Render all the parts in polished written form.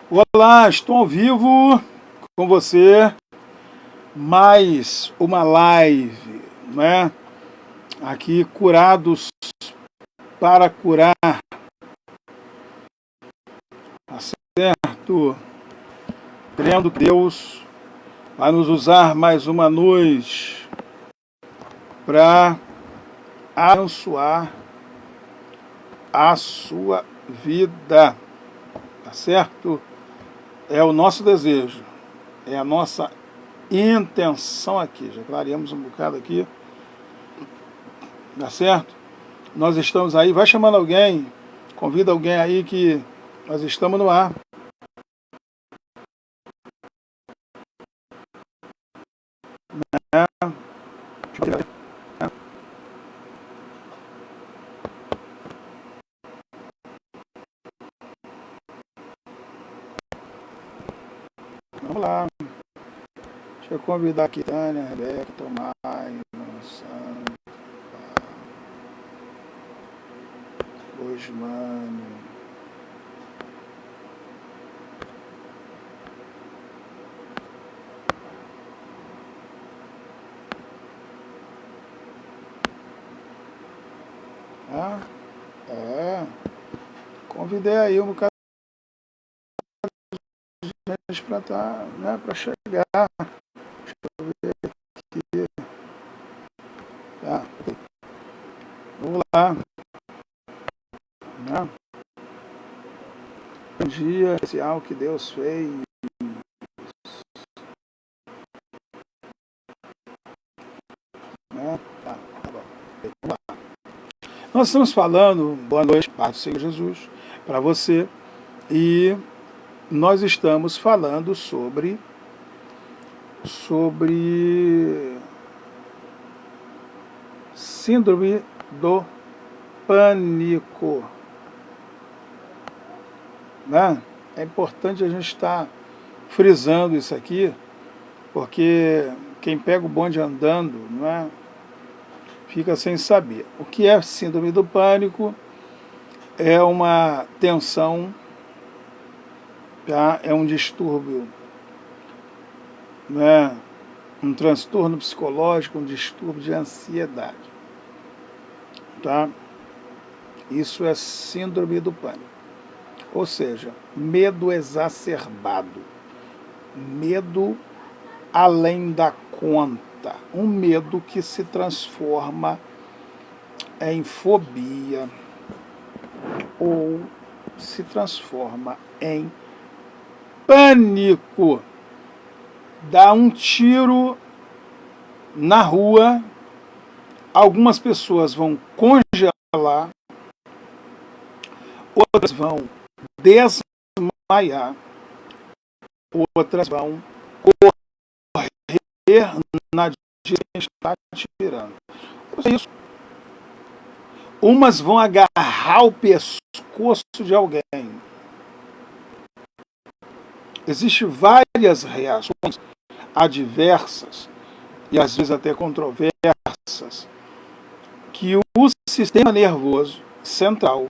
Olá, estou ao vivo com você. Mais uma live, né? Aqui, curados para curar, tá certo? Crendo que Deus vai nos usar mais uma noite para abençoar a sua vida, tá certo? É o nosso desejo, é a nossa intenção aqui. Já clareamos um bocado aqui, tá certo? Nós estamos aí, vai chamando alguém, convida alguém aí que nós estamos no ar. Né? Vamos lá. Deixa eu convidar aqui Tânia, Rebeca, Tomás, Santo, Osmano. Ah, convidei aí um bocado de gente para né, para chegar. Deixa eu ver aqui. Tá. Vamos lá. Né? Um dia especial que Deus fez. Né? Tá bom. Vamos lá. Nós estamos falando, boa noite, paz do Senhor Jesus, para você. E nós estamos falando sobre síndrome do pânico. Né? É importante a gente estar frisando isso aqui, porque quem pega o bonde andando, não é, fica sem saber. O que é síndrome do pânico? É uma tensão, tá? É um distúrbio, né? Um transtorno psicológico, um distúrbio de ansiedade. Tá? Isso é síndrome do pânico. Ou seja, medo exacerbado, medo além da conta, um medo que se transforma em fobia ou se transforma em pânico. Dá um tiro na rua, algumas pessoas vão congelar, outras vão desmaiar, outras vão correr na direção que está tirando. É isso. Umas vão agarrar o pescoço de alguém. Existem várias reações adversas e às vezes até controversas que o sistema nervoso central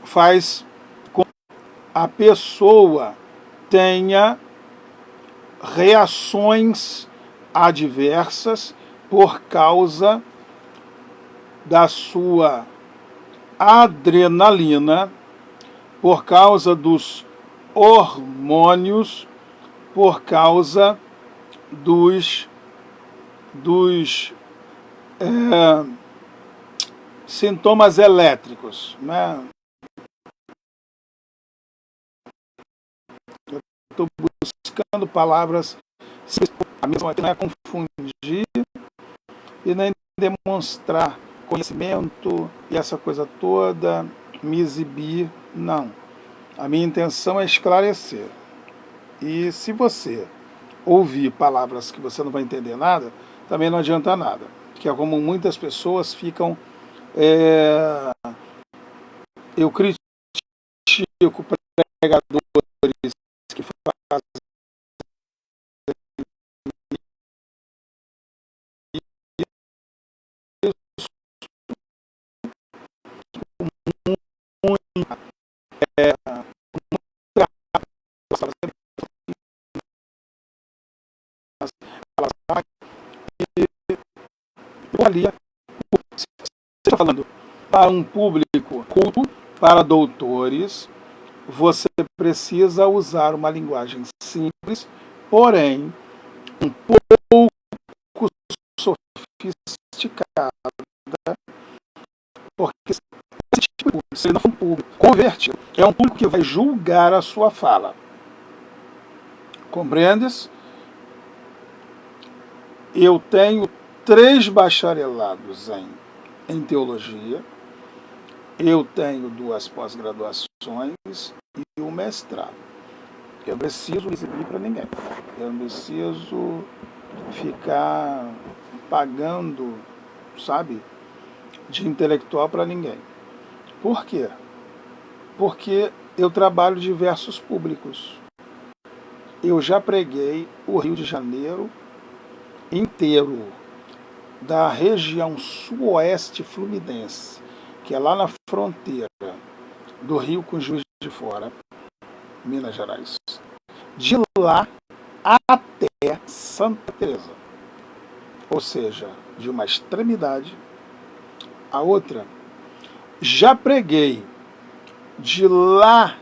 faz com que a pessoa tenha reações adversas por causa da sua adrenalina, por causa dos hormônios, por causa dos sintomas elétricos. Né? Eu estou buscando palavras, a missão aqui não é confundir e nem demonstrar conhecimento e essa coisa toda, me exibir, não. A minha intenção é esclarecer. E se você ouvir palavras que você não vai entender nada, também não adianta nada. Que é como muitas pessoas ficam... eu critico pregadores que fazem para um público culto, para doutores, você precisa usar uma linguagem simples, porém um pouco sofisticada, porque esse tipo de público, se ele não for um público convertido, é um público que vai julgar a sua fala. Compreendes? Eu tenho 3 bacharelados em teologia, eu tenho 2 pós-graduações e um mestrado. Eu não preciso exibir para ninguém. Eu não preciso ficar pagando, sabe, de intelectual para ninguém. Por quê? Porque eu trabalho diversos públicos. Eu já preguei o Rio de Janeiro inteiro, da região suoeste fluminense, que é lá na fronteira do Rio com Juiz de Fora, Minas Gerais. De lá até Santa Teresa. Ou seja, de uma extremidade a outra. Já preguei de lá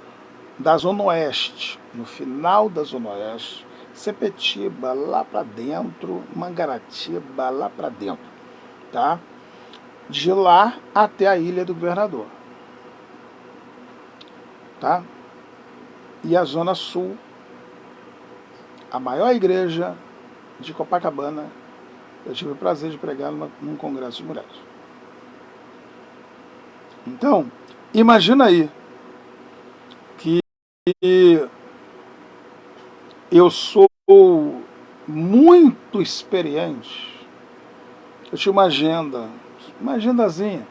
da Zona Oeste, no final da Zona Oeste, Sepetiba lá para dentro, Mangaratiba lá para dentro, tá? De lá até a Ilha do Governador, tá? E a Zona Sul, a maior igreja de Copacabana, eu tive o prazer de pregar num congresso de mulheres. Então, imagina aí que eu sou muito experiente. Eu tinha uma agendazinha,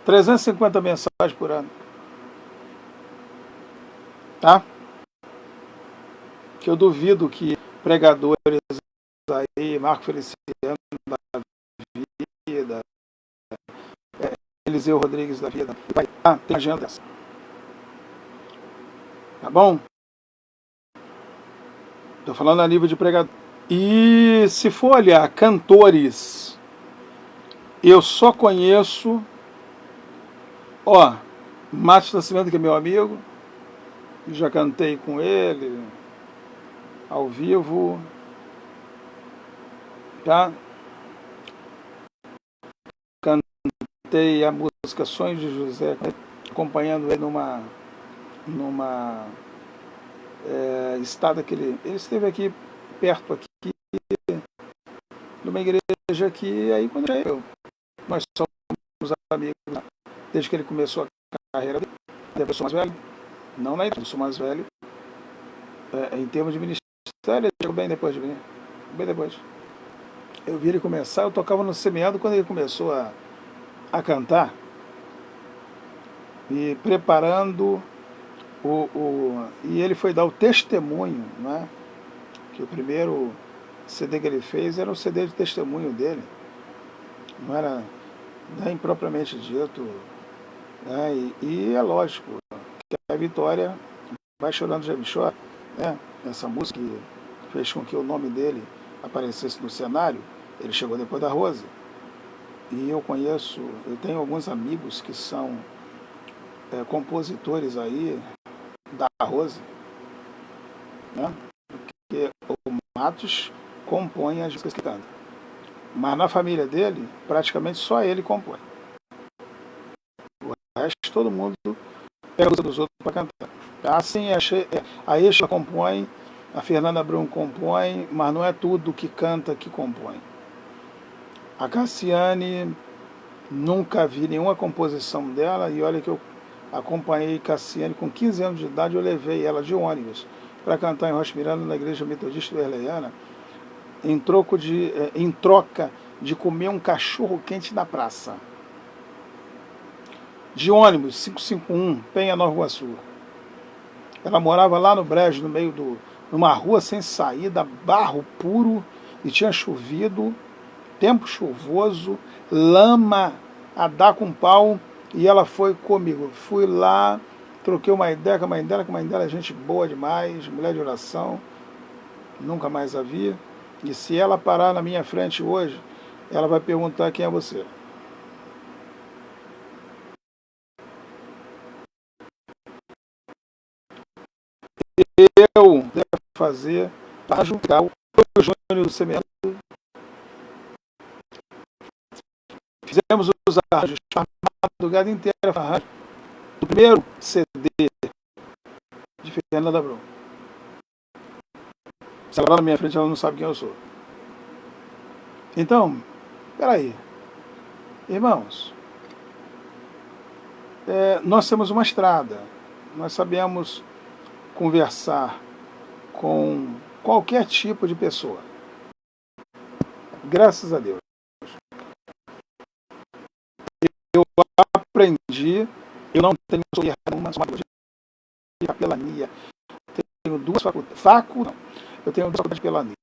350 mensagens por ano, tá? Que eu duvido que pregadores aí, Marco Feliciano da vida, Eliseu Rodrigues da vida, tem agenda dessa. Tá bom? Estou falando a nível de pregador. E se for olhar cantores, eu só conheço, Márcio Nascimento, que é meu amigo, já cantei com ele, ao vivo, tá? Cantei a música Sonhos de José, acompanhando ele numa estada que ele esteve aqui, perto aqui, numa igreja aqui, aí quando nós somos amigos, desde que ele começou a carreira dele, eu sou mais velho, não na idade, eu sou mais velho, em termos de ministério, ele chegou bem depois de mim, bem depois. Eu vi ele começar, eu tocava no Semeando quando ele começou a cantar, e preparando e ele foi dar o testemunho, né? Que o primeiro CD que ele fez era o CD de testemunho dele, não era nem propriamente dito, né? E é lógico que a Vitória vai chorando já me chora, né? Essa música que fez com que o nome dele aparecesse no cenário, ele chegou depois da Rose. E eu tenho alguns amigos que são compositores aí da Rose, né? Porque o Matos compõe as músicas que canta. Mas na família dele, praticamente só ele compõe. O resto, todo mundo pega a música dos outros para cantar. Assim, a Exla compõe, a Fernanda Brum compõe, mas não é tudo que canta que compõe. A Cassiane, nunca vi nenhuma composição dela, e olha que eu acompanhei Cassiane com 15 anos de idade, eu levei ela de ônibus para cantar em Rocha Miranda, na igreja metodista Wesleyana, em troca de comer um cachorro quente na praça. De ônibus, 551, Penha, Nova Iguaçu. Ela morava lá no Brejo, no meio numa rua sem saída, barro puro, e tinha chovido, tempo chuvoso, lama a dar com pau, e ela foi comigo. Fui lá, troquei uma ideia com a mãe dela é gente boa demais, mulher de oração, nunca mais a vi. E se ela parar na minha frente hoje, ela vai perguntar quem é você. eu devo fazer arranjo legal. O Júnior do Semeando fizemos os arranjos, a madrugada inteira arranjo do primeiro CD de Fernanda Brum. Se ela lá na minha frente, ela não sabe quem eu sou. Então, peraí, irmãos, nós temos uma estrada, nós sabemos conversar com qualquer tipo de pessoa. Graças a Deus. Eu aprendi, eu não tenho uma de capelania, tenho duas faculdades, eu tenho duas faculdades de capelania,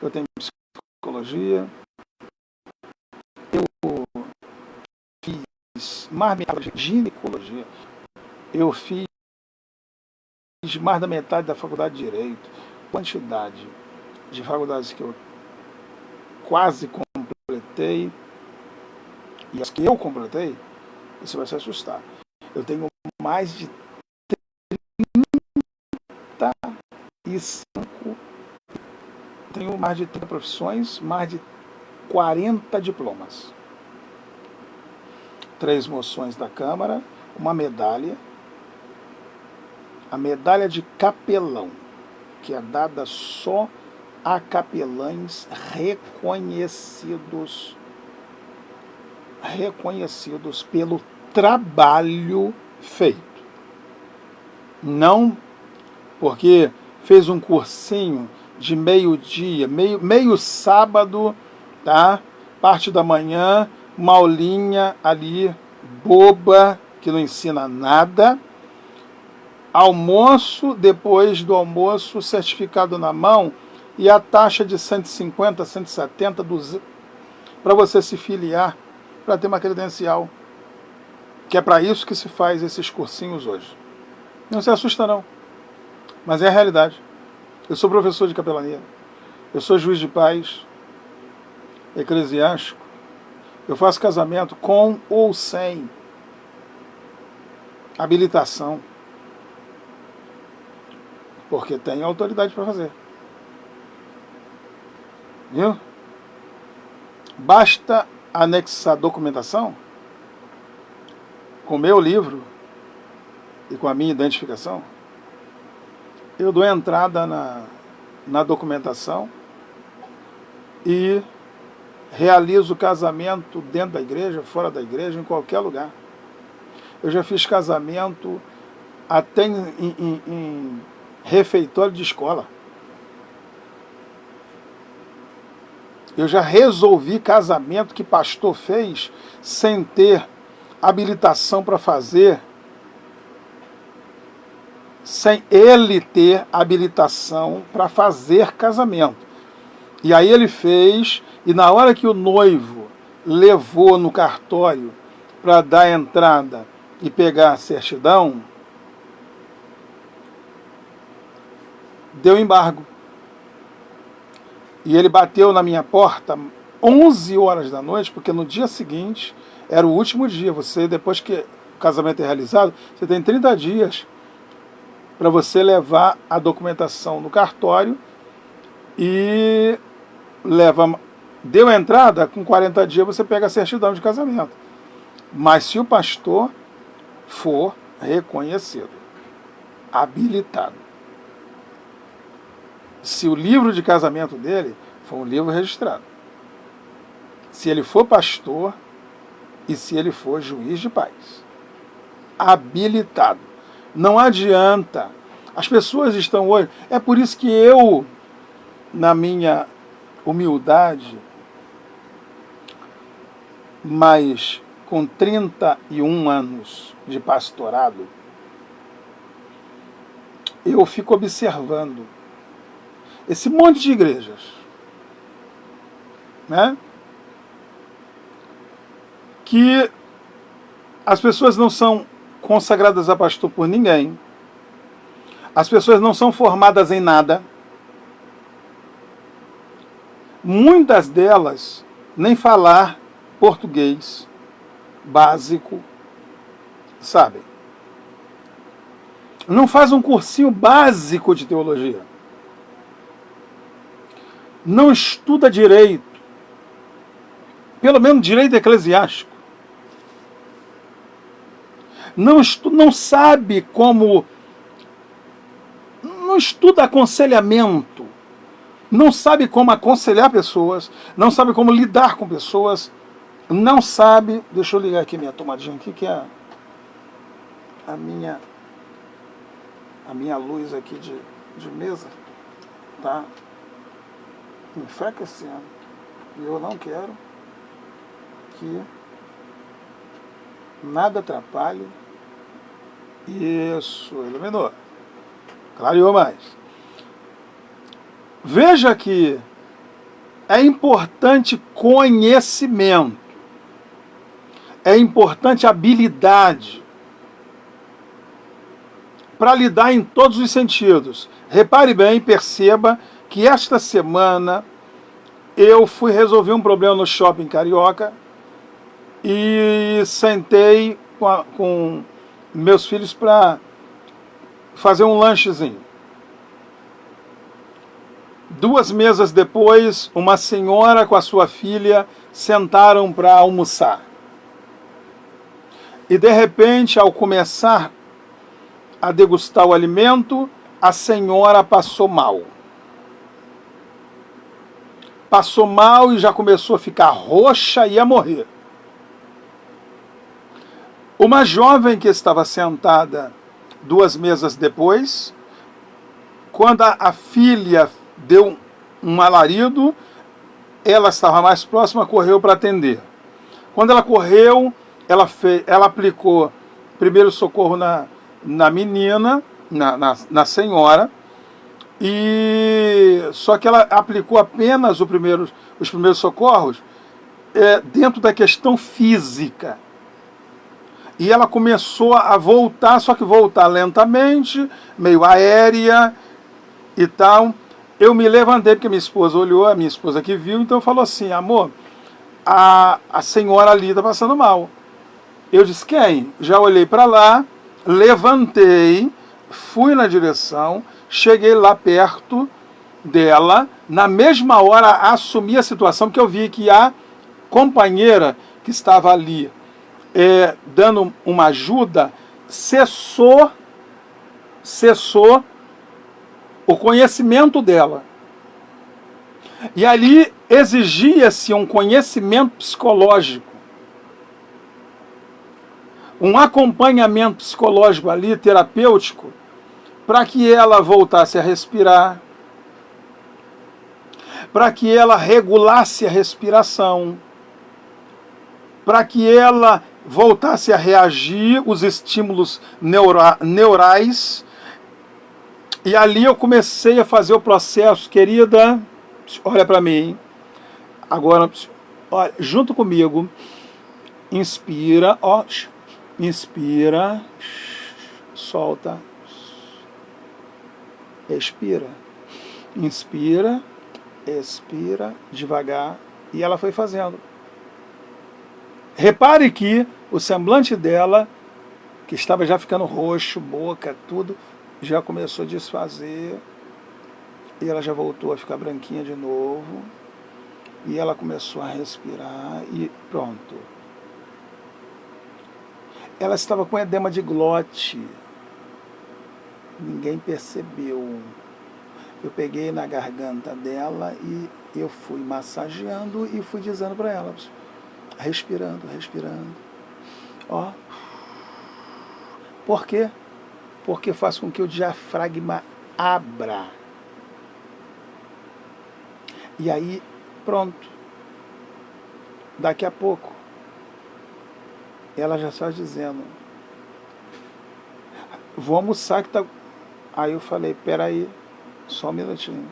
eu tenho psicologia, eu fiz mais da metade de ginecologia, eu fiz mais da metade da faculdade de Direito, quantidade de faculdades que eu quase completei, e as que eu completei, você vai se assustar. Eu tenho mais de 35, tenho mais de 30 profissões, mais de 40 diplomas. 3 moções da Câmara, uma medalha, a medalha de capelão, que é dada só a capelães reconhecidos pelo trabalho feito. Não porque fez um cursinho de meio-dia, meio sábado, tá? Parte da manhã, uma aulinha ali, boba, que não ensina nada. Almoço, depois do almoço, certificado na mão e a taxa de 150, 170, 200, para você se filiar, para ter uma credencial. Que é para isso que se faz esses cursinhos hoje. Não se assusta não, mas é a realidade. Eu sou professor de capelania, eu sou juiz de paz, eclesiástico, eu faço casamento com ou sem habilitação, porque tenho autoridade para fazer. Viu? Basta anexar documentação com meu livro e com a minha identificação, eu dou entrada na documentação e realizo o casamento dentro da igreja, fora da igreja, em qualquer lugar. Eu já fiz casamento até em refeitório de escola. Eu já resolvi casamento que pastor fez sem ter habilitação para fazer, sem ele ter habilitação para fazer casamento. E aí ele fez, e na hora que o noivo levou no cartório para dar entrada e pegar a certidão, deu embargo. E ele bateu na minha porta 11 horas da noite, porque no dia seguinte era o último dia. Você, depois que o casamento é realizado, você tem 30 dias para você levar a documentação no cartório e deu entrada, com 40 dias você pega a certidão de casamento. Mas se o pastor for reconhecido, habilitado, se o livro de casamento dele for um livro registrado, se ele for pastor e se ele for juiz de paz, habilitado. Não adianta. As pessoas estão hoje... É por isso que eu, na minha humildade, mas com 31 anos de pastorado, eu fico observando esse monte de igrejas, né? Que as pessoas não são consagradas a pastor por ninguém, as pessoas não são formadas em nada, muitas delas nem falar português básico sabem. não faz um cursinho básico de teologia, não estuda direito, pelo menos direito eclesiástico, não sabe como, não estuda aconselhamento, não sabe como aconselhar pessoas, não sabe como lidar com pessoas, não sabe... Deixa eu ligar aqui minha tomadinha aqui, que é a minha luz aqui de mesa tá enfraquecendo. E eu não quero que nada atrapalhe. Isso, iluminou. Clareou mais. Veja que é importante conhecimento, é importante habilidade para lidar em todos os sentidos. Repare bem, perceba que esta semana eu fui resolver um problema no shopping carioca e sentei com meus filhos para fazer um lanchezinho. 2 mesas depois, uma senhora com a sua filha sentaram para almoçar. E de repente, ao começar a degustar o alimento, a senhora passou mal. Passou mal e já começou a ficar roxa e a morrer. Uma jovem que estava sentada 2 mesas depois, quando a filha deu um alarido, ela estava mais próxima, correu para atender. Quando ela correu, ela aplicou primeiro socorro na menina, na senhora, e só que ela aplicou apenas os primeiros socorros dentro da questão física. E ela começou a voltar, só que voltar lentamente, meio aérea e tal. Eu me levantei, porque minha esposa olhou, a minha esposa que viu, então falou assim: amor, a senhora ali está passando mal. Eu disse: quem? Já olhei para lá, levantei, fui na direção, cheguei lá perto dela, na mesma hora assumi a situação, porque eu vi que a companheira que estava ali dando uma ajuda, cessou o conhecimento dela. E ali exigia-se um conhecimento psicológico, um acompanhamento psicológico ali, terapêutico, para que ela voltasse a respirar, para que ela regulasse a respiração, para que ela voltasse a reagir os estímulos neurais. E ali eu comecei a fazer o processo. Querida, olha para mim. Agora, olha, junto comigo. Inspira, ó, inspira, solta, expira. Inspira, expira, devagar. E ela foi fazendo. Repare que o semblante dela, que estava já ficando roxo, boca, tudo, já começou a desfazer. E ela já voltou a ficar branquinha de novo. E ela começou a respirar e pronto. Ela estava com edema de glote. Ninguém percebeu. Eu peguei na garganta dela e eu fui massageando e fui dizendo para ela: respirando, respirando. Ó. Por quê? Porque faz com que o diafragma abra. E aí, pronto. Daqui a pouco, ela já está dizendo: vou almoçar que tá... Aí eu falei: peraí, só um minutinho.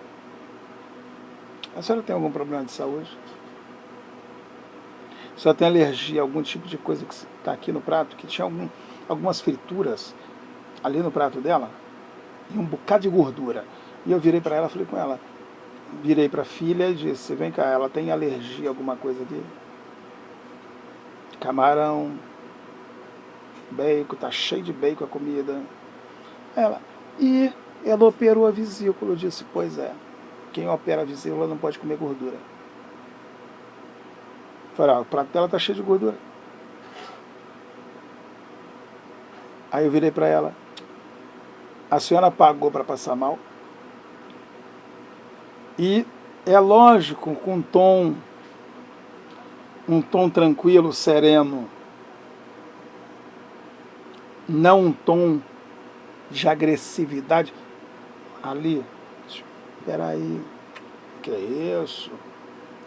A senhora tem algum problema de saúde? A senhora tem alergia a algum tipo de coisa que está aqui no prato? Que tinha algumas frituras ali no prato dela? E um bocado de gordura. E eu virei para ela, falei com ela, virei para a filha e disse: vem cá, ela tem alergia a alguma coisa aqui? Camarão, bacon, tá cheio de bacon a comida. Ela, e ela operou a vesícula. Eu disse, pois é, quem opera a vesícula não pode comer gordura. Falei, o prato dela está cheio de gordura. Aí eu virei para ela, a senhora pagou para passar mal? E é lógico, com um tom tranquilo, sereno, não um tom de agressividade. Ali, espera aí, que é isso?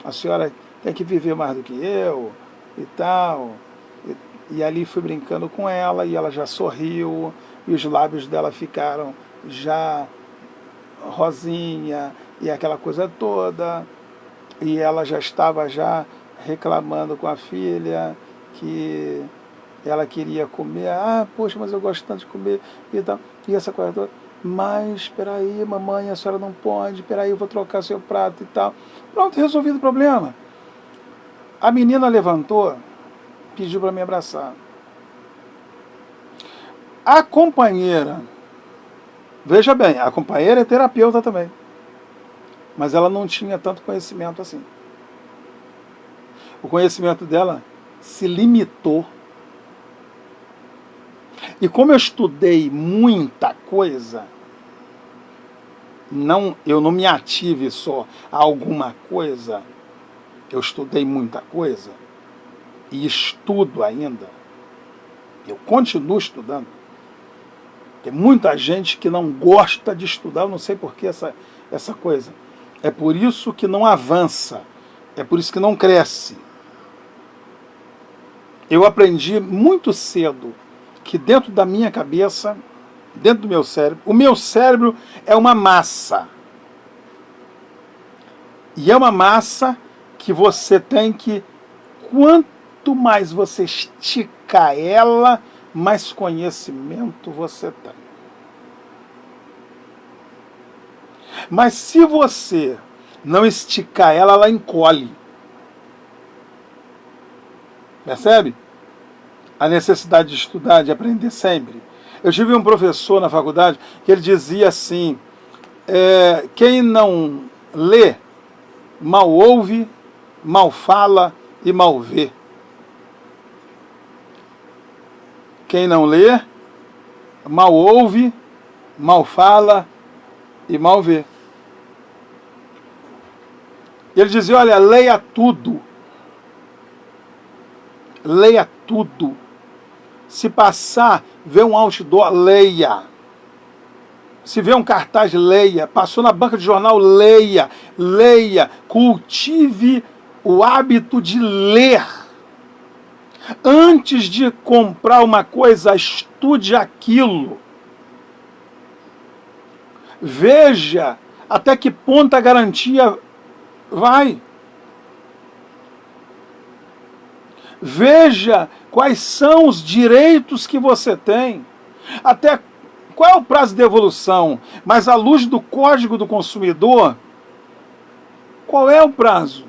A senhora tem que viver mais do que eu e tal. E ali fui brincando com ela e ela já sorriu e os lábios dela ficaram já rosinha e aquela coisa toda. E ela já estava já reclamando com a filha que ela queria comer. Ah, poxa, mas eu gosto tanto de comer e tal. E essa coisa toda. Mas, espera aí, mamãe, a senhora não pode. Espera aí, eu vou trocar seu prato e tal. Pronto, resolvido o problema. A menina levantou, pediu para me abraçar. A companheira, veja bem, a companheira é terapeuta também, mas ela não tinha tanto conhecimento assim. O conhecimento dela se limitou. E como eu estudei muita coisa, eu não me ative só a alguma coisa, eu estudei muita coisa e estudo ainda. Eu continuo estudando. Tem muita gente que não gosta de estudar, eu não sei por que essa coisa. É por isso que não avança, é por isso que não cresce. Eu aprendi muito cedo que dentro da minha cabeça, dentro do meu cérebro, o meu cérebro é uma massa. E é uma massa que você tem que, quanto mais você esticar ela, mais conhecimento você tem. Mas se você não esticar ela, ela encolhe. Percebe? A necessidade de estudar, de aprender sempre. Eu tive um professor na faculdade que ele dizia assim, quem não lê, mal ouve, mal fala e mal vê. Quem não lê, mal ouve, mal fala e mal vê. Ele dizia, olha, leia tudo. Leia tudo. Se passar, vê um outdoor, leia. Se vê um cartaz, leia. Passou na banca de jornal, leia. Leia. Cultive o hábito de ler. Antes de comprar uma coisa, estude aquilo. Veja até que ponto a garantia vai. Veja quais são os direitos que você tem. Até qual é o prazo de devolução? Mas à luz do Código do Consumidor, qual é o prazo?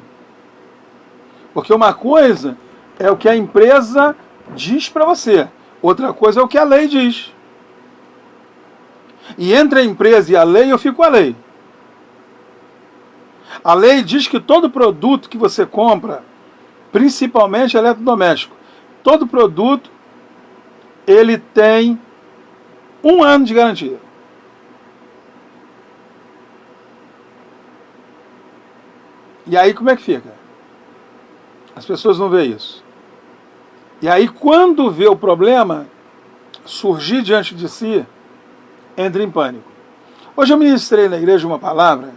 Porque uma coisa é o que a empresa diz para você, outra coisa é o que a lei diz. E entre a empresa e a lei, eu fico com a lei. A lei diz que todo produto que você compra, principalmente eletrodoméstico, todo produto, ele tem 1 ano de garantia. E aí como é que fica? As pessoas não veem isso. E aí quando vê o problema surgir diante de si, entra em pânico. Hoje eu ministrei na igreja uma palavra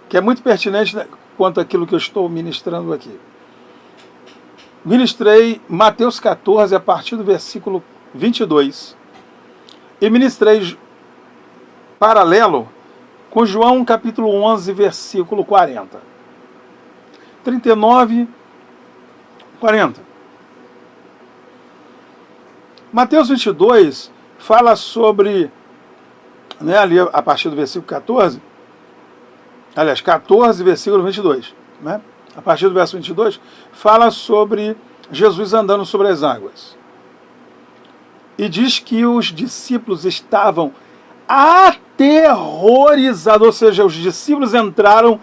que é muito pertinente quanto àquilo que eu estou ministrando aqui. Ministrei Mateus 14, a partir do versículo 22. E ministrei paralelo com João capítulo 11, versículo 40. 39, 40. Mateus 22 fala sobre, ali a partir do versículo 14, aliás, 14, versículo 22, né? A partir do verso 22, fala sobre Jesus andando sobre as águas. E diz que os discípulos estavam aterrorizado, ou seja, os discípulos entraram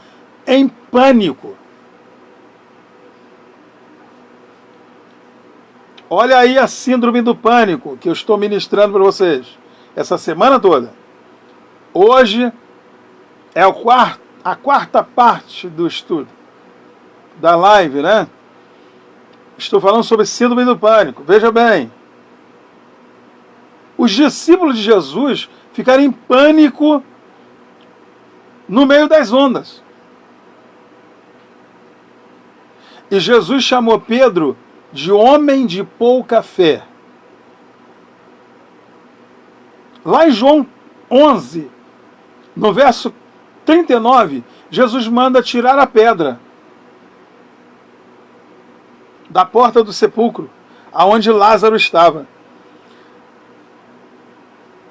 em pânico. Olha aí a síndrome do pânico que eu estou ministrando para vocês essa semana toda. Hoje é a quarta parte do estudo da live, né? Estou falando sobre síndrome do pânico. Veja bem, os discípulos de Jesus ficaram em pânico no meio das ondas. E Jesus chamou Pedro de homem de pouca fé. Lá em João 11, no verso 39, Jesus manda tirar a pedra da porta do sepulcro, aonde Lázaro estava.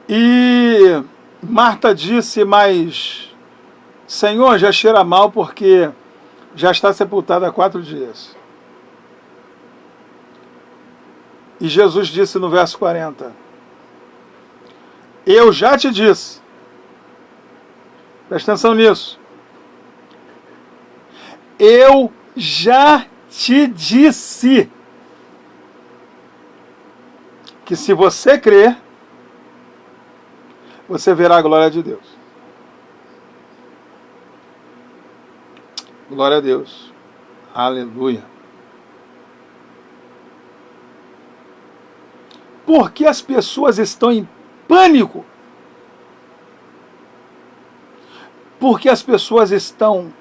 E Marta disse, mas Senhor, já cheira mal porque já está sepultado há 4 dias. E Jesus disse no verso 40, eu já te disse, presta atenção nisso, eu já te disse que se você crer, você verá a glória de Deus. Glória a Deus. Aleluia. Porque as pessoas estão em pânico? Porque as pessoas estão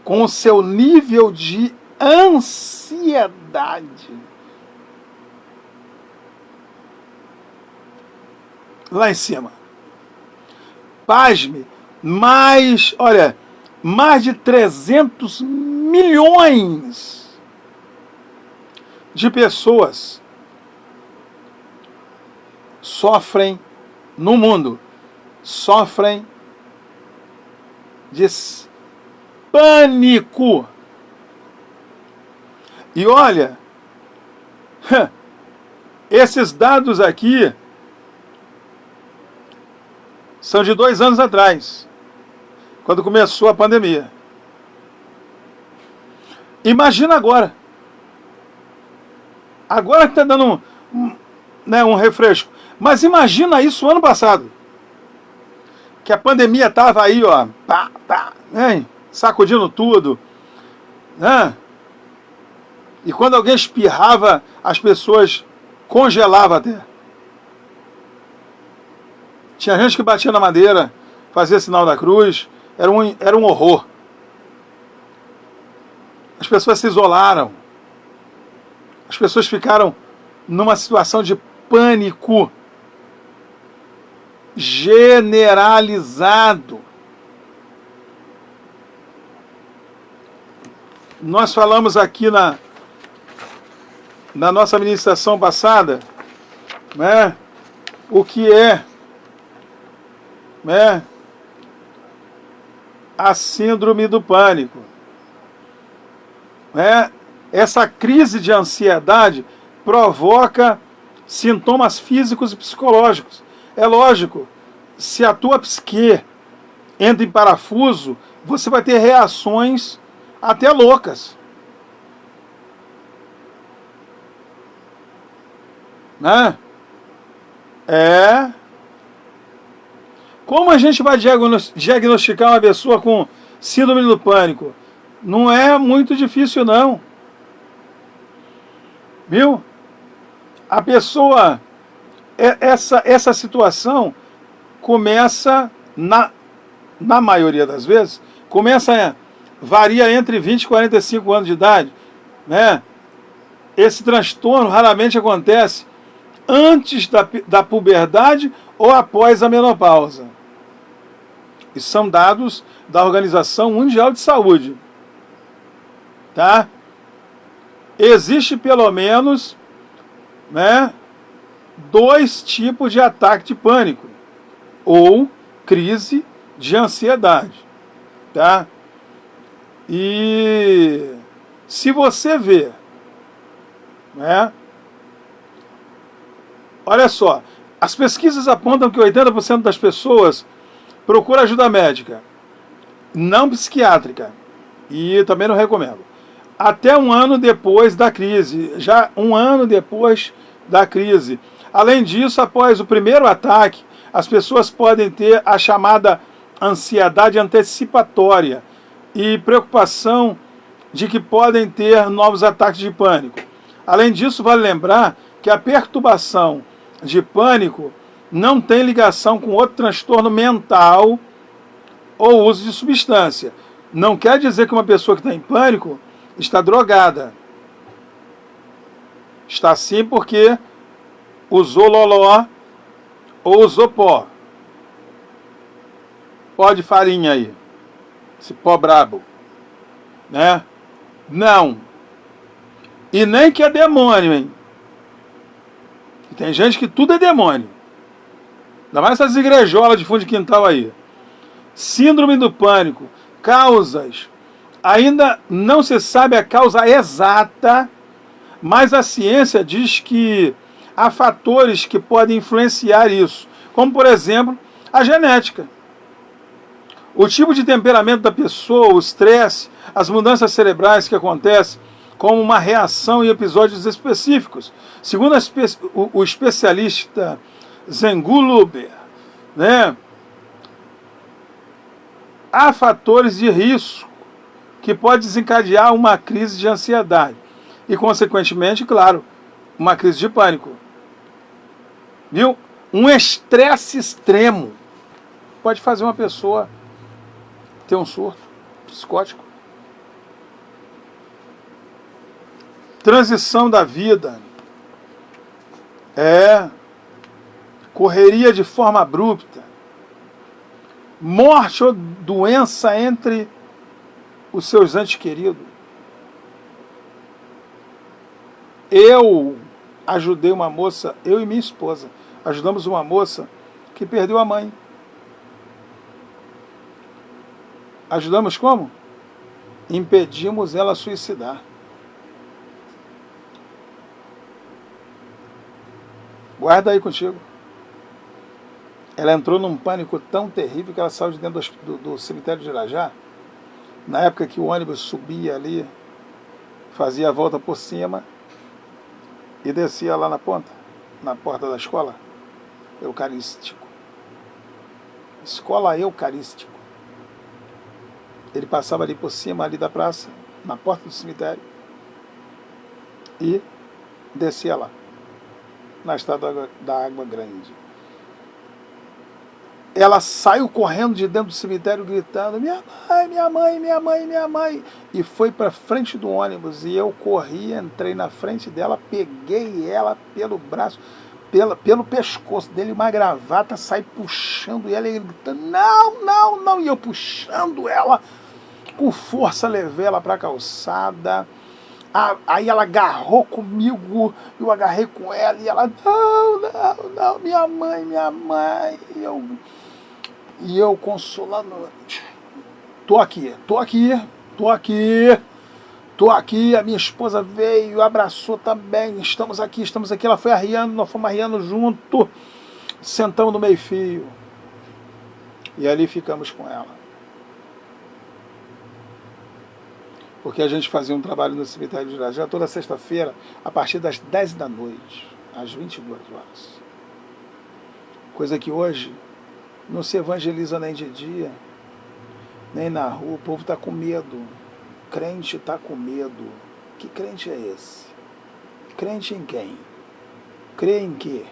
com o seu nível de ansiedade lá em cima. Pasme, mais de 300 milhões de pessoas sofrem no mundo, sofrem de pânico. E olha, esses dados aqui são de 2 anos atrás, quando começou a pandemia. Imagina agora. Agora que está dando um refresco. Mas imagina isso ano passado. Que a pandemia estava aí, ó, sacudindo tudo. Né? E quando alguém espirrava, as pessoas congelavam até. Tinha gente que batia na madeira, fazia sinal da cruz. Era um horror. As pessoas se isolaram. As pessoas ficaram numa situação de pânico generalizado. Nós falamos aqui na nossa ministração passada, né, o que é, né, a síndrome do pânico. Né? Essa crise de ansiedade provoca sintomas físicos e psicológicos. É lógico, se a tua psique entra em parafuso, você vai ter reações até loucas. Né? Como a gente vai diagnosticar uma pessoa com síndrome do pânico? Não é muito difícil, não. Viu? A pessoa, essa situação começa, na maioria das vezes, varia entre 20 e 45 anos de idade. Né? Esse transtorno raramente acontece antes da puberdade ou após a menopausa. Isso são dados da Organização Mundial de Saúde. Tá? Existe pelo menos, né, 2 tipos de ataque de pânico ou crise de ansiedade. Tá? E se você vê, né, olha só, As pesquisas apontam que 80% das pessoas procuram ajuda médica, não psiquiátrica, e também não recomendo. Até um ano depois da crise, já um ano depois da crise. Além disso, após o primeiro ataque, as pessoas podem ter a chamada ansiedade antecipatória e preocupação de que podem ter novos ataques de pânico. Além disso, vale lembrar que a perturbação de pânico não tem ligação com outro transtorno mental ou uso de substância. Não quer dizer que uma pessoa que está em pânico está drogada. Está sim porque usou loló ou usou pó. Pó de farinha aí. Esse pó brabo. Né? Não. E nem que é demônio, hein? E tem gente que tudo é demônio. Ainda mais essas igrejolas de fundo de quintal aí. Síndrome do pânico. Causas. Ainda não se sabe a causa exata, mas a ciência diz que há fatores que podem influenciar isso. Como, por exemplo, a genética. O tipo de temperamento da pessoa, o estresse, as mudanças cerebrais que acontecem como uma reação em episódios específicos. Segundo o especialista Zenguluber, né, há fatores de risco que podem desencadear uma crise de ansiedade e, consequentemente, claro, uma crise de pânico. Viu? Um estresse extremo pode fazer uma pessoa ter um surto psicótico. Transição da vida. Correria de forma abrupta. Morte ou doença entre os seus entes queridos. Eu ajudei uma moça, eu e minha esposa, ajudamos uma moça que perdeu a mãe. Ajudamos como? Impedimos ela suicidar. Guarda aí contigo. Ela entrou num pânico tão terrível que ela saiu de dentro do cemitério de Irajá. Na época que o ônibus subia ali, fazia a volta por cima e descia lá na ponta, na porta da escola. Eucarístico. Escola Eucarístico. Ele passava ali por cima, ali da praça, na porta do cemitério, e descia lá, na estrada da Água Grande. Ela saiu correndo de dentro do cemitério gritando: minha mãe, minha mãe, minha mãe, minha mãe. E foi para frente do ônibus. E eu corri, entrei na frente dela, peguei ela pelo braço, pelo pescoço dele, uma gravata, saí puxando ela e ele gritando: não, não, não. E eu puxando ela, com força levei ela para a calçada. Aí ela agarrou comigo, eu agarrei com ela e ela: não, não, não, minha mãe, minha mãe. E eu consolando: tô aqui, tô aqui, tô aqui, tô aqui. A minha esposa veio, abraçou também, estamos aqui. Ela foi arriando, nós fomos arriando junto, sentamos no meio-fio e ali ficamos com ela. Porque a gente fazia um trabalho no cemitério de Irajá toda sexta-feira, a partir das 10 da noite, às 22 horas. Coisa que hoje não se evangeliza nem de dia, nem na rua. O povo está com medo. Crente está com medo. Que crente é esse? Crente em quem? Crê em quê?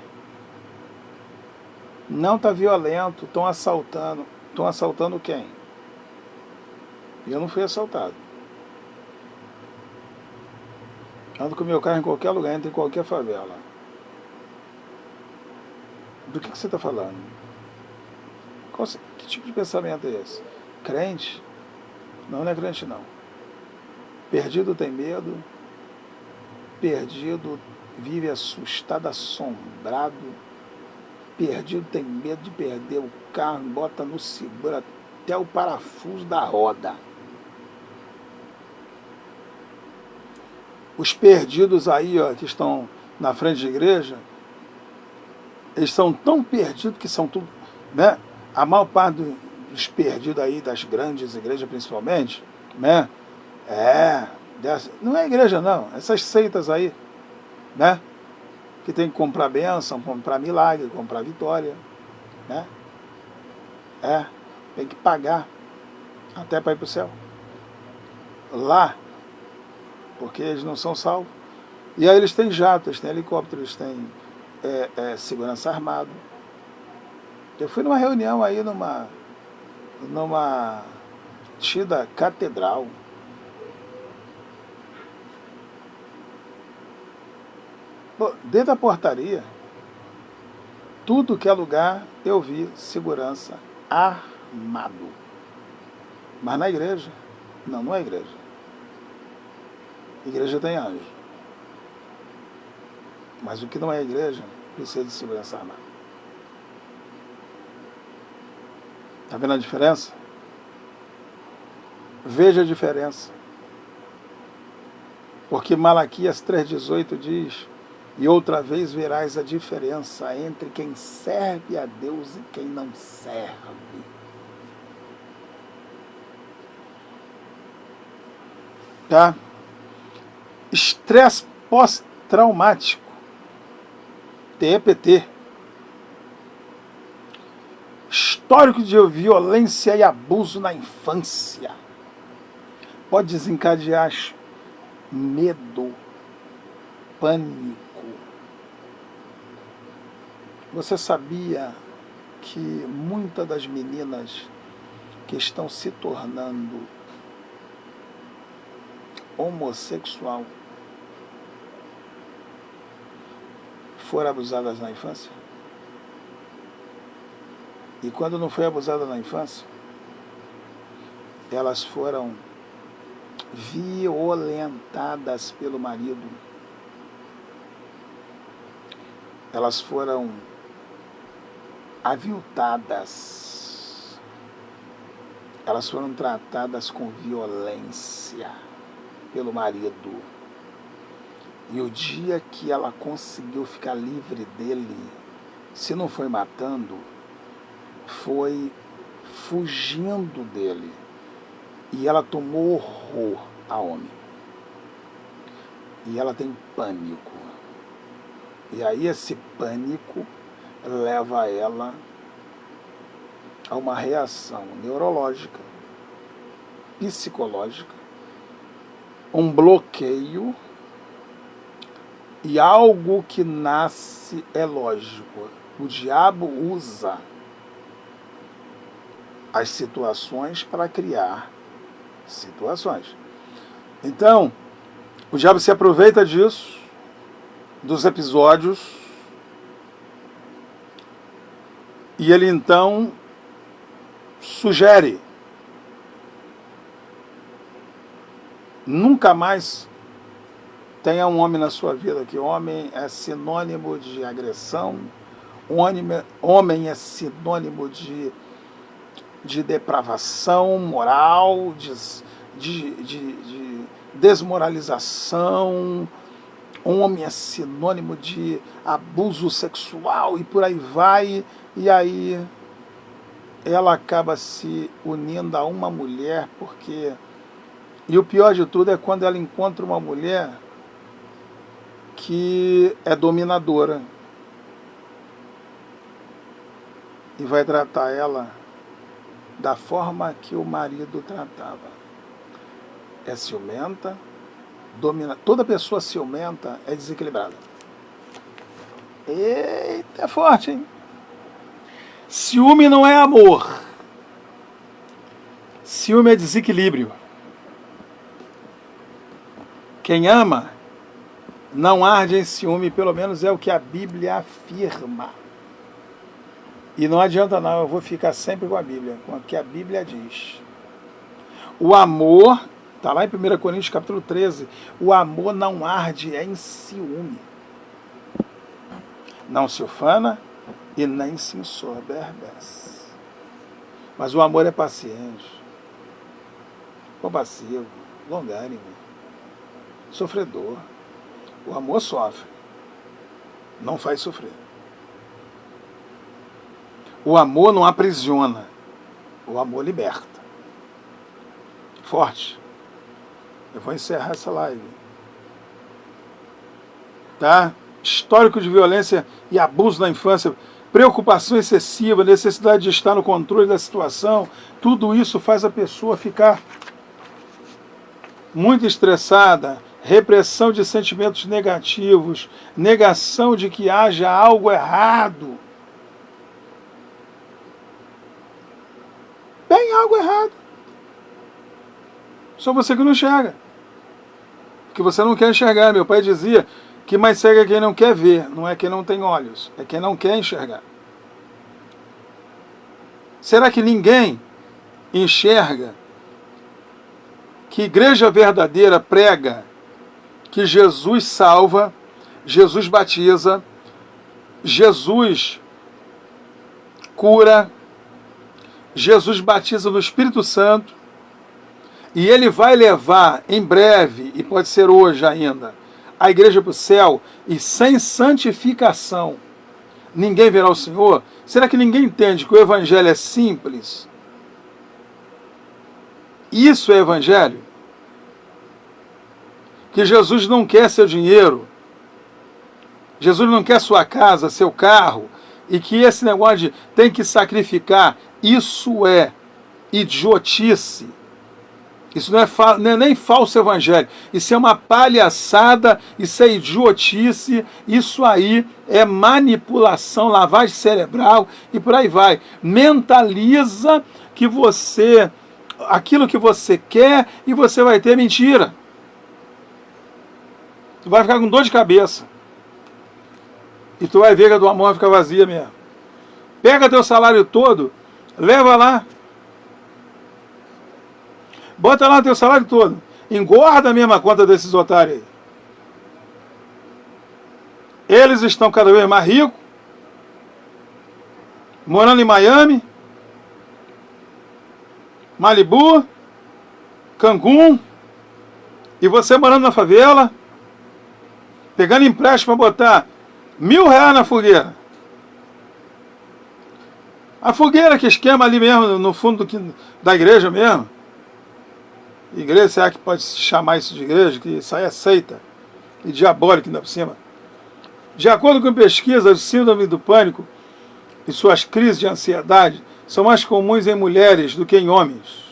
Não está violento, estão assaltando. Estão assaltando quem? Eu não fui assaltado. Ando com meu carro em qualquer lugar, entro em qualquer favela. Do que você está falando? Que tipo de pensamento é esse? Crente? Não, não é crente não. Perdido tem medo. Perdido vive assustado, assombrado. Perdido tem medo de perder o carro, bota no seguro até o parafuso da roda. Os perdidos aí, ó, que estão na frente da igreja, Eles são tão perdidos que são tudo, né? A maior parte dos perdidos aí, das grandes igrejas principalmente, né? Não é igreja não, essas seitas aí, né? Que tem que comprar bênção, comprar milagre, comprar vitória, né? Tem que pagar até para ir para o céu. Lá, porque eles não são salvos. E aí eles têm jatos, eles têm helicópteros, eles têm segurança armada. Eu fui numa reunião aí numa tida catedral. Pô, dentro da portaria, tudo que é lugar, eu vi segurança armado. Mas na igreja, não é igreja. Igreja tem anjo. Mas o que não é igreja, precisa de segurança armada. Está vendo a diferença? Veja a diferença. Porque Malaquias 3,18 diz: e outra vez verás a diferença entre quem serve a Deus e quem não serve. Tá? Estresse pós-traumático, TPT. Histórico de violência e abuso na infância. Pode desencadear medo, pânico. Você sabia que muitas das meninas que estão se tornando homossexual foram abusadas na infância? E quando não foi abusada na infância, elas foram violentadas pelo marido. Elas foram aviltadas. Elas foram tratadas com violência pelo marido. E o dia que ela conseguiu ficar livre dele, se não foi matando, foi fugindo dele. E ela tomou horror a homem. E ela tem pânico. E aí esse pânico leva ela a uma reação neurológica, psicológica, um bloqueio, e algo que nasce é lógico. O diabo usa as situações para criar situações. Então, o diabo se aproveita disso, dos episódios, e ele então sugere: nunca mais tenha um homem na sua vida, que homem é sinônimo de agressão, homem é sinônimo de depravação moral, de desmoralização. Homem é sinônimo de abuso sexual e por aí vai. E aí ela acaba se unindo a uma mulher, porque... E o pior de tudo é quando ela encontra uma mulher que é dominadora e vai tratar ela da forma que o marido tratava. É ciumenta, domina. Toda pessoa ciumenta é desequilibrada. Eita, é forte, hein? Ciúme não é amor. Ciúme é desequilíbrio. Quem ama não arde em ciúme, pelo menos é o que a Bíblia afirma. E não adianta não, eu vou ficar sempre com a Bíblia, com o que a Bíblia diz. O amor, está lá em 1 Coríntios capítulo 13, o amor não arde em ciúme. Não se ufana e nem se ensoberbece. Mas o amor é paciente, compassivo, longânimo, sofredor. O amor sofre, não faz sofrer. O amor não aprisiona, o amor liberta. Forte. Eu vou encerrar essa live. Tá? Histórico de violência e abuso na infância, preocupação excessiva, necessidade de estar no controle da situação, tudo isso faz a pessoa ficar muito estressada, repressão de sentimentos negativos, negação de que haja algo errado. Tem algo errado. Só você que não enxerga. Que você não quer enxergar. Meu pai dizia que mais cego é quem não quer ver, não é quem não tem olhos, é quem não quer enxergar. Será que ninguém enxerga que igreja verdadeira prega que Jesus salva, Jesus batiza, Jesus cura, Jesus batiza no Espírito Santo, e ele vai levar em breve, e pode ser hoje ainda, a igreja para o céu, e sem santificação ninguém verá o Senhor? Será que ninguém entende que o evangelho é simples? Isso é evangelho? Que Jesus não quer seu dinheiro, Jesus não quer sua casa, seu carro, e que esse negócio de tem que sacrificar, isso é idiotice. Isso não é nem falso evangelho, isso é uma palhaçada, isso é idiotice, isso aí é manipulação, lavagem cerebral e por aí vai. Mentaliza que você, aquilo que você quer e você vai ter mentira. Tu vai ficar com dor de cabeça. E tu vai ver que a tua mão vai ficar vazia mesmo. Pega teu salário todo, leva lá. Bota lá teu salário todo. Engorda mesmo a conta desses otários aí. Eles estão cada vez mais ricos, morando em Miami, Malibu, Cancún, e você morando na favela, pegando empréstimo para botar R$1.000 na fogueira. A fogueira que esquema ali mesmo, no fundo da igreja mesmo. Igreja, será que pode chamar isso de igreja? Que isso aí é seita. E diabólico ainda por cima. De acordo com pesquisas, o síndrome do pânico e suas crises de ansiedade são mais comuns em mulheres do que em homens.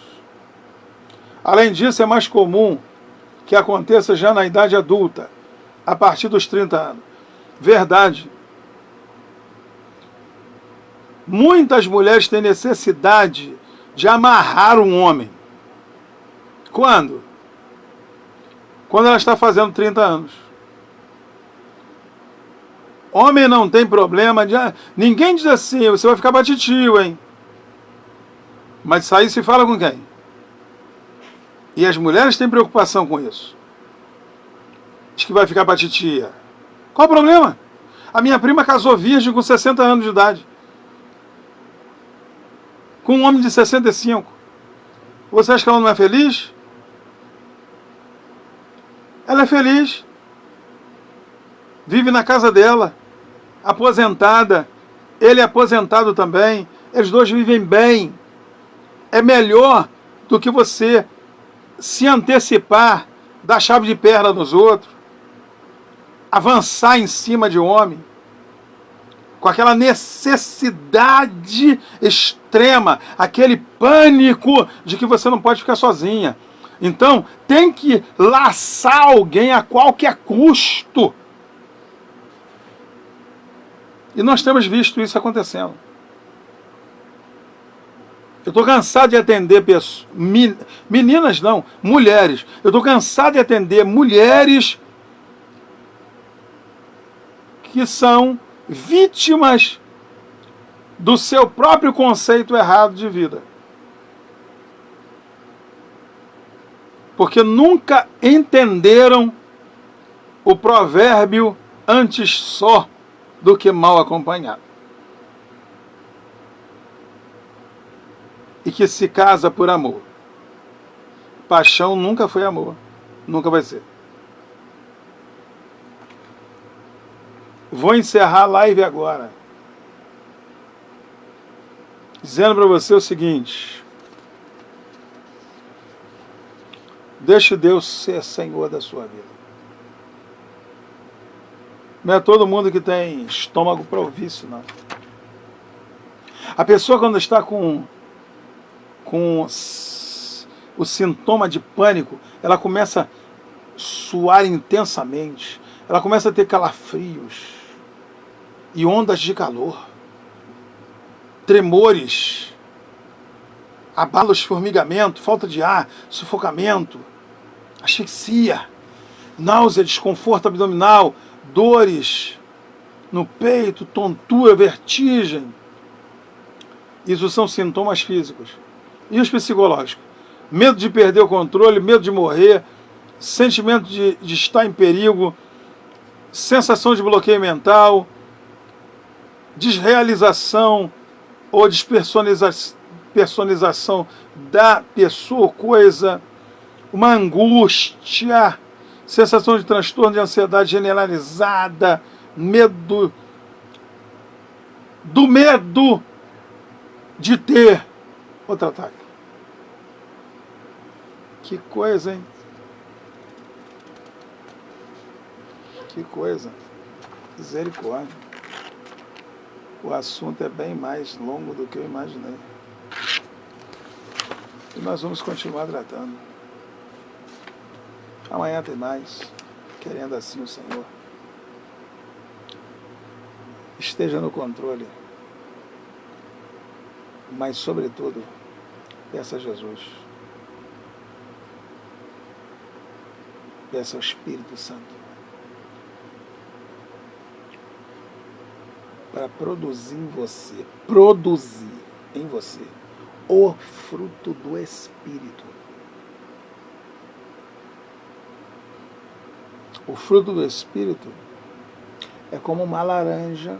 Além disso, é mais comum que aconteça já na idade adulta, a partir dos 30 anos. Verdade. Muitas mulheres têm necessidade de amarrar um homem. Quando? Quando ela está fazendo 30 anos. Homem não tem problema de... Ninguém diz assim, você vai ficar batitio, hein? Mas isso aí se fala com quem? E as mulheres têm preocupação com isso. Diz que vai ficar batitia. Qual o problema? A minha prima casou virgem com 60 anos de idade. Com um homem de 65. Você acha que ela não é feliz? Ela é feliz. Vive na casa dela. Aposentada. Ele é aposentado também. Eles dois vivem bem. É melhor do que você se antecipar, dar chave de perna nos outros, avançar em cima de homem, com aquela necessidade extrema, aquele pânico de que você não pode ficar sozinha. Então, tem que laçar alguém a qualquer custo. E nós temos visto isso acontecendo. Eu estou cansado de atender pessoas, meninas não, mulheres. Eu estou cansado de atender mulheres que são vítimas do seu próprio conceito errado de vida. Porque nunca entenderam o provérbio antes só do que mal acompanhado. E que se casa por amor. Paixão nunca foi amor, nunca vai ser. Vou encerrar a live agora. dizendo para você o seguinte: deixe Deus ser Senhor da sua vida. Não é todo mundo que tem estômago para ouvir isso, não. A pessoa, quando está com o sintoma de pânico, ela começa a suar intensamente, ela começa a ter calafrios e ondas de calor, tremores, abalos, formigamento, falta de ar, sufocamento, asfixia, náusea, desconforto abdominal, dores no peito, tontura, vertigem. Isso são sintomas físicos. E os psicológicos? Medo de perder o controle, medo de morrer, sentimento de estar em perigo, sensação de bloqueio mental, desrealização ou despersonalização da pessoa ou coisa, uma angústia, sensação de transtorno de ansiedade generalizada, medo de ter outro ataque. Que coisa, hein? Que coisa. Misericórdia. O assunto é bem mais longo do que eu imaginei. E nós vamos continuar tratando. Amanhã tem mais, querendo assim o Senhor. Esteja no controle. Mas, sobretudo, peça a Jesus. Peça ao Espírito Santo para produzir em você o fruto do Espírito. O fruto do Espírito é como uma laranja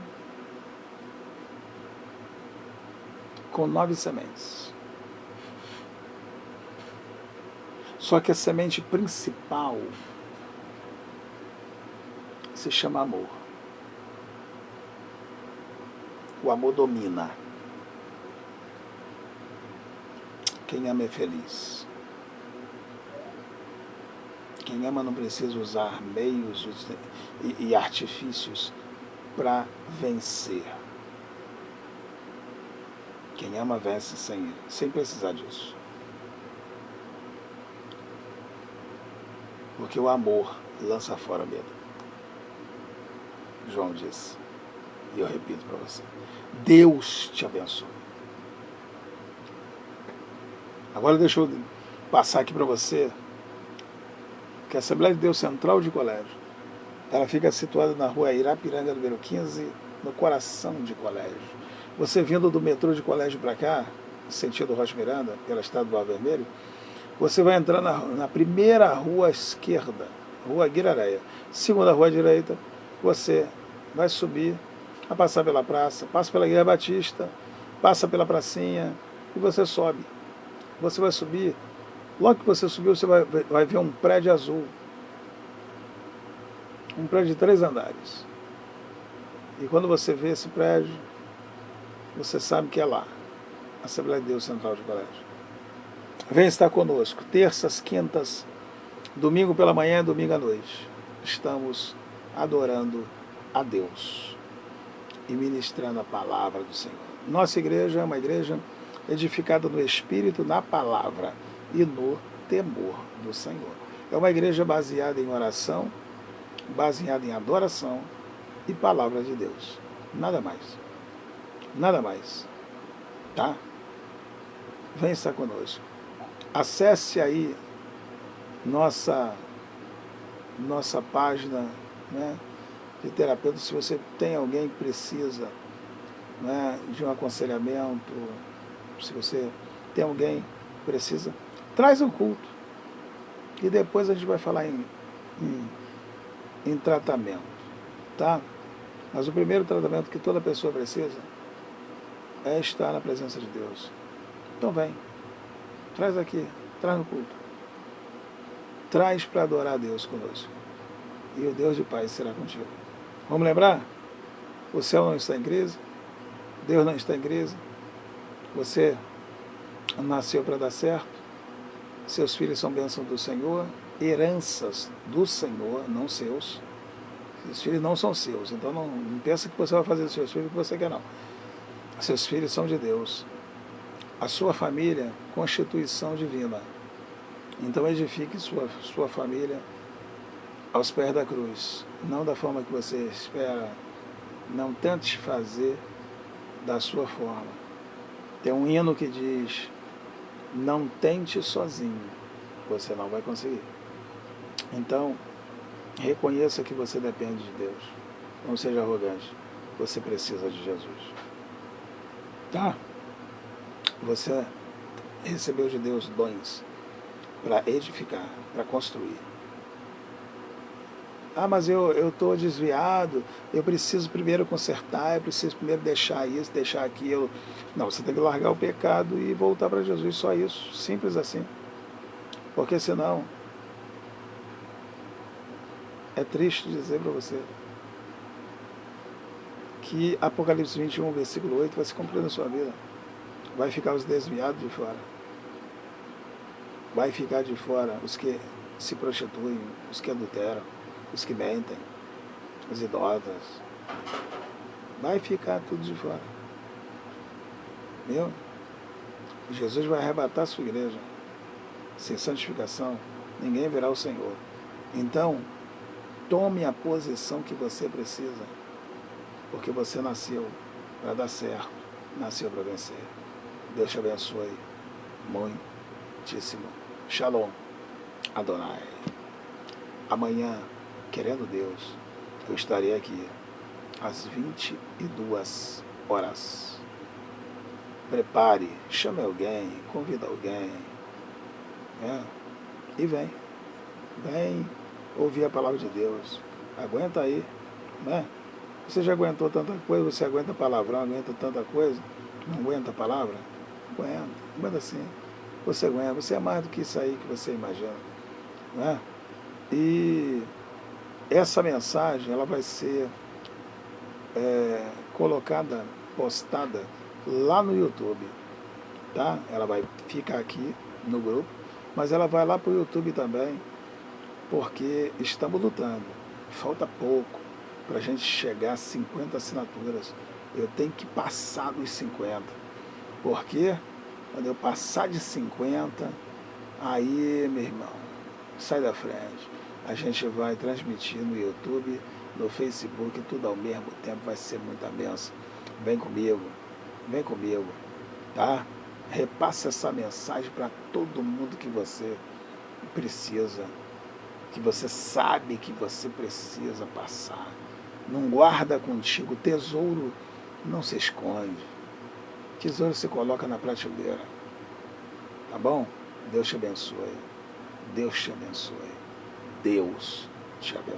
com 9 sementes. Só que a semente principal se chama amor. O amor domina. Quem ama é feliz. Quem ama não precisa usar meios e artifícios para vencer. Quem ama vence sem precisar disso. Porque o amor lança fora medo. João disse. E eu repito para você. Deus te abençoe. Agora deixa eu passar aqui para você que a Assembleia de Deus Central de Colégio, ela fica situada na rua Irapiranga, número 15, no coração de Colégio. Você vindo do metrô de Colégio para cá, sentido Rocha Miranda, pela Estrada do Bar Vermelho, você vai entrar na primeira rua à esquerda, Rua Guirareia. Segunda rua à direita, você vai subir, vai passar pela praça, passa pela Igreja Batista, passa pela pracinha e você sobe. Você vai subir, logo que você subir, você vai ver um prédio azul. Um prédio de 3 andares. E quando você vê esse prédio, você sabe que é lá, Assembleia de Deus Central de Colégio. Vem estar conosco, terças, quintas, domingo pela manhã e domingo à noite. Estamos adorando a Deus e ministrando a palavra do Senhor. Nossa igreja é uma igreja edificada no Espírito, na palavra e no temor do Senhor. É uma igreja baseada em oração, baseada em adoração e palavra de Deus. Nada mais. Nada mais. Tá? Vem estar conosco. Acesse aí nossa página, né, de terapeuta. Se você tem alguém que precisa, né, de um aconselhamento, se você tem alguém que precisa, traz um culto. E depois a gente vai falar em tratamento. Tá? Mas o primeiro tratamento que toda pessoa precisa é estar na presença de Deus. Então vem. Traz aqui, traz no culto. Traz para adorar a Deus conosco. E o Deus de paz será contigo. Vamos lembrar? O céu não está em crise, Deus não está em crise, Você nasceu para dar certo, seus filhos são bênçãos do Senhor, heranças do Senhor, não seus. Seus filhos não são seus, então não pensa que você vai fazer dos seus filhos o que você quer, não. Seus filhos são de Deus. A sua família, constituição divina. Então edifique sua família aos pés da cruz, não da forma que você espera. Não tente fazer da sua forma. Tem um hino que diz: não tente sozinho, você não vai conseguir. Então, reconheça que você depende de Deus. Não seja arrogante. Você precisa de Jesus. Tá? Você recebeu de Deus dons para edificar, para construir. Ah, mas eu estou desviado, eu preciso primeiro consertar, eu preciso primeiro deixar isso, deixar aquilo. Não, você tem que largar o pecado e voltar para Jesus, só isso, simples assim. Porque senão, é triste dizer para você que Apocalipse 21, versículo 8 vai se cumprir na sua vida. Vai ficar os desviados de fora. Vai ficar de fora os que se prostituem, os que adulteram, os que mentem, os idólatras. Vai ficar tudo de fora. Viu? Jesus vai arrebatar a sua igreja. Sem santificação, ninguém verá o Senhor. Então, tome a posição que você precisa, porque você nasceu para dar certo, nasceu para vencer. Deus te abençoe muitíssimo. Shalom, Adonai. Amanhã, querendo Deus, eu estarei aqui às 22 horas. Prepare, chame alguém, convida alguém, e vem ouvir a palavra de Deus. Aguenta aí, né? Você já aguentou tanta coisa, você aguenta palavrão, aguenta tanta coisa, não aguenta a palavra? Aguenta sim. Você aguenta, você é mais do que isso aí que você imagina, né? E essa mensagem, ela vai ser colocada, postada lá no YouTube, tá? Ela vai ficar aqui no grupo, mas ela vai lá para o YouTube também, porque estamos lutando. Falta pouco para a gente chegar a 50 assinaturas. Eu tenho que passar dos 50, porque quando eu passar de 50, aí, meu irmão, sai da frente. A gente vai transmitir no YouTube, no Facebook, tudo ao mesmo tempo, vai ser muita bênção. Vem comigo, tá? Repasse essa mensagem para todo mundo que você precisa, que você sabe que você precisa passar. Não guarda contigo, tesouro não se esconde. Tesouro se coloca na prateleira. Tá bom? Deus te abençoe. Deus te abençoe. Deus te abençoe.